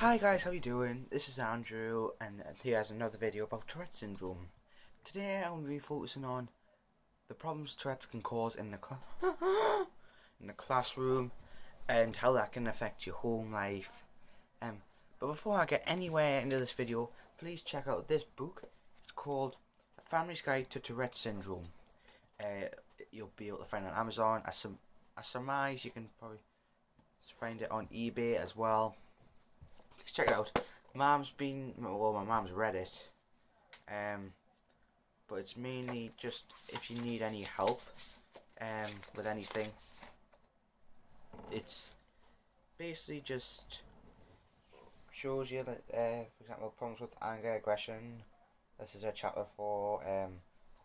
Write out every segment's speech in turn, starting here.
Hi guys, how you doing? This is Andrew, and here's another video about Tourette's syndrome. Today I'm going to be focusing on the problems Tourette's can cause in the classroom, and how that can affect your home life. But before I get anywhere into this video, please check out this book. It's called A Family's Guide to Tourette's Syndrome. You'll be able to find it on Amazon. I surmise you can probably find it on eBay as well. Please check it out. My mum's read it, but it's mainly just if you need any help with anything. It's basically just shows you that, for example, problems with anger, aggression. This is a chapter for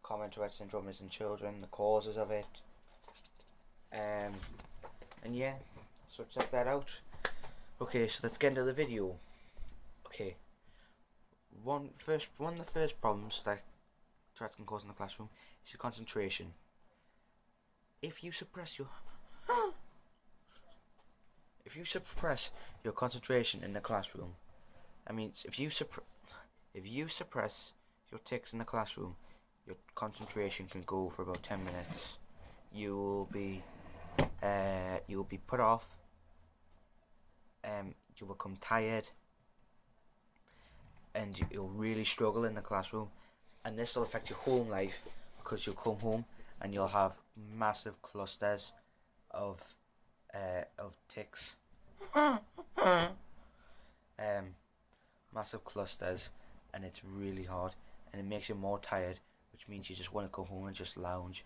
common Tourette's syndrome is in children, the causes of it, and yeah, so check that out. Okay, so let's get into the video. Okay, one of the first problems that Tourette's can cause in the classroom is your concentration. If you suppress your concentration in the classroom, I mean, if you suppress your tics in the classroom, your concentration can go for about 10 minutes. You'll be put off. You'll become tired, and you'll really struggle in the classroom, and this will affect your home life because you'll come home and you'll have massive clusters of tics, massive clusters, and it's really hard, and it makes you more tired, which means you just want to go home and just lounge.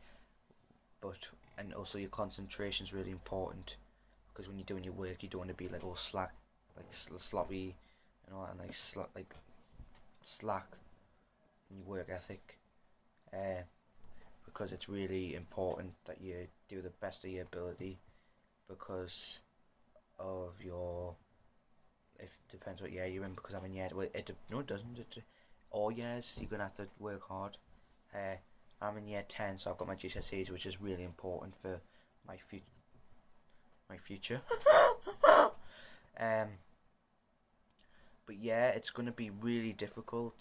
And also your concentration is really important, because when you're doing your work, you don't want to be like all slack, like sloppy, and all, and like slack in your work ethic. Because it's really important that you do the best of your ability, because of your, if it depends what year you're in, because I'm in year, well, no it doesn't, all years you're gonna have to work hard. I'm in year 10, so I've got my GCSEs, which is really important for my future. But yeah, it's going to be really difficult,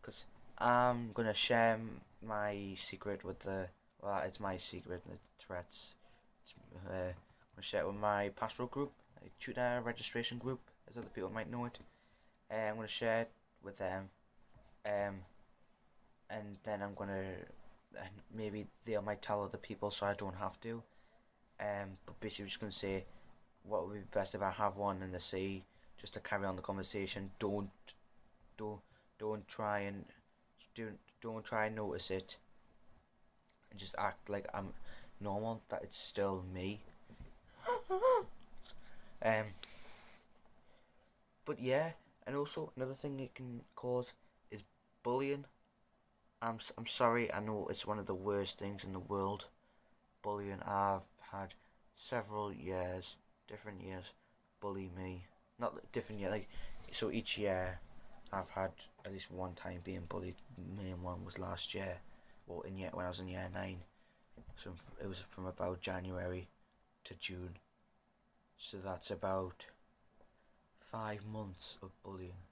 because I'm going to share my secret with it's my secret, the Tourette's. I'm going to share it with my pastoral group, a tutor registration group, as other people might know it. I'm going to share it with them, and then I'm going to, maybe they might tell other people so I don't have to. But basically, I'm just going to say what would be best if I have one and they say, just to carry on the conversation. Don't try and notice it, and just act like I'm normal, that it's still me. But yeah, and also another thing it can cause is bullying. I'm sorry, I know it's one of the worst things in the world, bullying. I've had several years, different years, bully me. Not different year, like, so each year I've had at least one time being bullied. The main one was last year, well, when I was in year 9. So it was from about January to June. So that's about 5 months of bullying.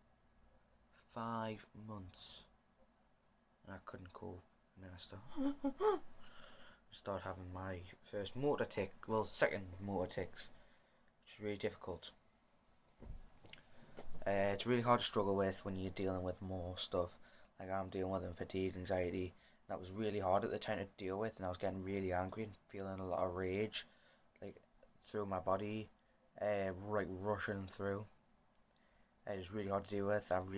5 months. And I couldn't cope, and then I started having my first motor tic, well, second motor tics, which is really difficult. It's really hard to struggle with when you're dealing with more stuff, like I'm dealing with fatigue, anxiety. That was really hard at the time to deal with, and I was getting really angry and feeling a lot of rage, like, through my body, like rushing through. It was really hard to deal with. I was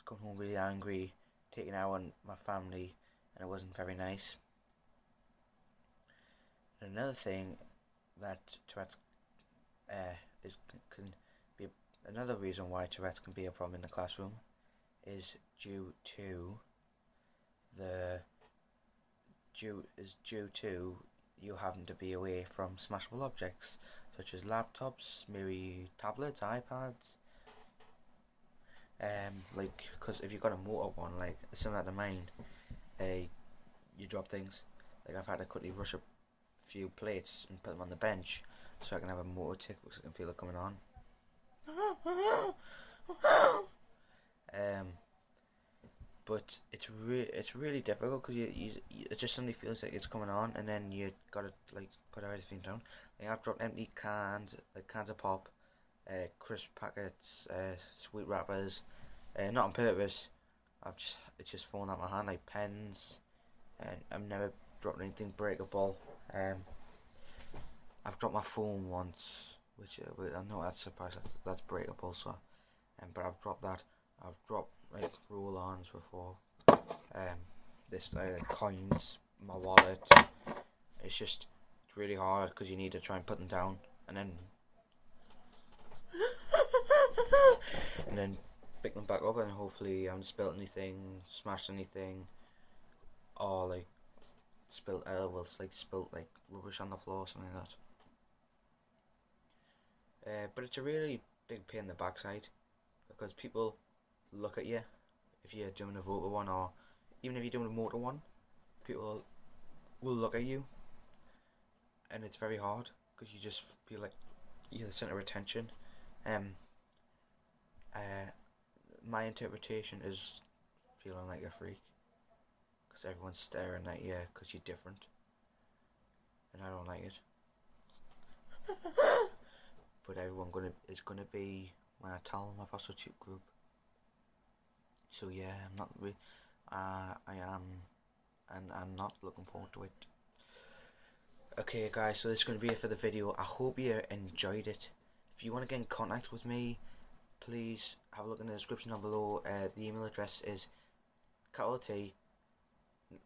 coming home really angry, taking out on my family, and it wasn't very nice. And another thing that Tourette's another reason why Tourette's can be a problem in the classroom is due to you having to be away from smashable objects such as laptops, maybe tablets, iPads. Like, because if you've got a motor one, like similar to mine, you drop things. Like, I've had to quickly rush a few plates and put them on the bench so I can have a motor tic because I can feel it coming on. But it's really difficult because it just suddenly feels like it's coming on, and then you gotta like put everything down. Like I've dropped empty cans, like cans of pop, crisp packets, sweet wrappers, not on purpose. It's just fallen out my hand, like pens, and I've never dropped anything breakable. I've dropped my phone once, which I know that's surprised that's breakable. So, but I've dropped that. I've dropped like roll-ons before. This coins, my wallet. It's really hard because you need to try and put them down, and then pick them back up, and hopefully I haven't spilt anything, smashed anything, or like spilt rubbish on the floor or something like that. But it's a really big pain in the backside because people look at you if you're doing a vocal one, or even if you're doing a motor one. People will look at you, and it's very hard because you just feel like you're the center of attention. My interpretation is feeling like a freak because everyone's staring at you because you're different, and I don't like it. But everyone is gonna be when I tell my prostitute group. So yeah, I'm not really. I am, and I'm not looking forward to it. Okay, guys, so this is going to be it for the video. I hope you enjoyed it. If you want to get in contact with me, please have a look in the description down below. The email address is capital T,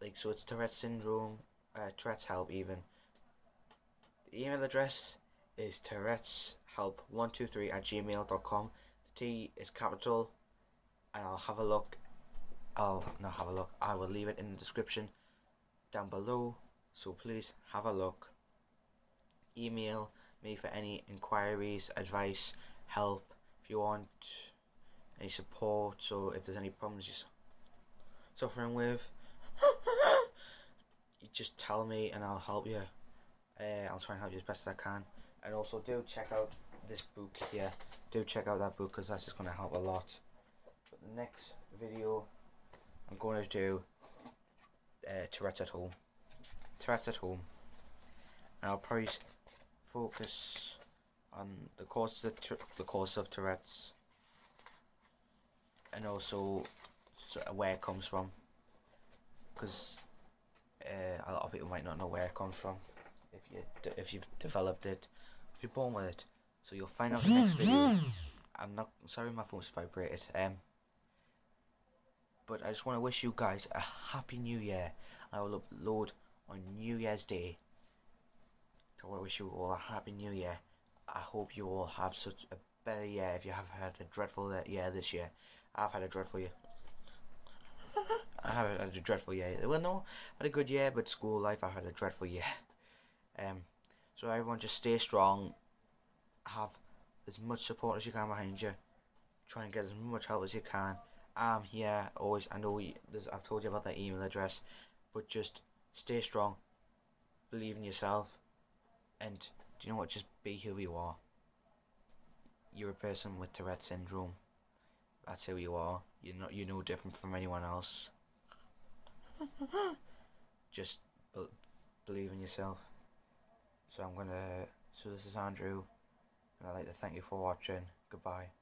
like so it's Tourette's syndrome, Tourette's help even. The email address is touretteshelp123@gmail.com. The T is capital, and I'll have a look. I will leave it in the description down below, so please have a look. Email me for any inquiries, advice, help, if you want any support, so if there's any problems you're suffering with, you just tell me and I'll help you. I'll try and help you as best as I can. And also do check out this book here. Do check out that book because that's just going to help a lot. But the next video I'm going to do Tourette's at home. Tourette's at home. And I'll probably focus on the causes of Tourette's, and also where it comes from, because a lot of people might not know where it comes from if you've developed it, if you're born with it. So you'll find out in the next video. I'm not sorry, my phone's vibrated. But I just want to wish you guys a happy New Year. I will upload on New Year's Day. So I want to wish you all a happy New Year. I hope you all have such a better year. If you have had a dreadful year this year, I've had a dreadful year. I have had a dreadful year. Well, no, I had a good year, but school life, I had a dreadful year. So everyone, just stay strong. Have as much support as you can behind you. Try and get as much help as you can. I'm here always. I know I've told you about that email address, but just stay strong. Believe in yourself, and do you know what? Just be who you are. You're a person with Tourette's syndrome. That's who you are. You're no different from anyone else. Just believe in yourself. So this is Andrew, and I'd like to thank you for watching. Goodbye.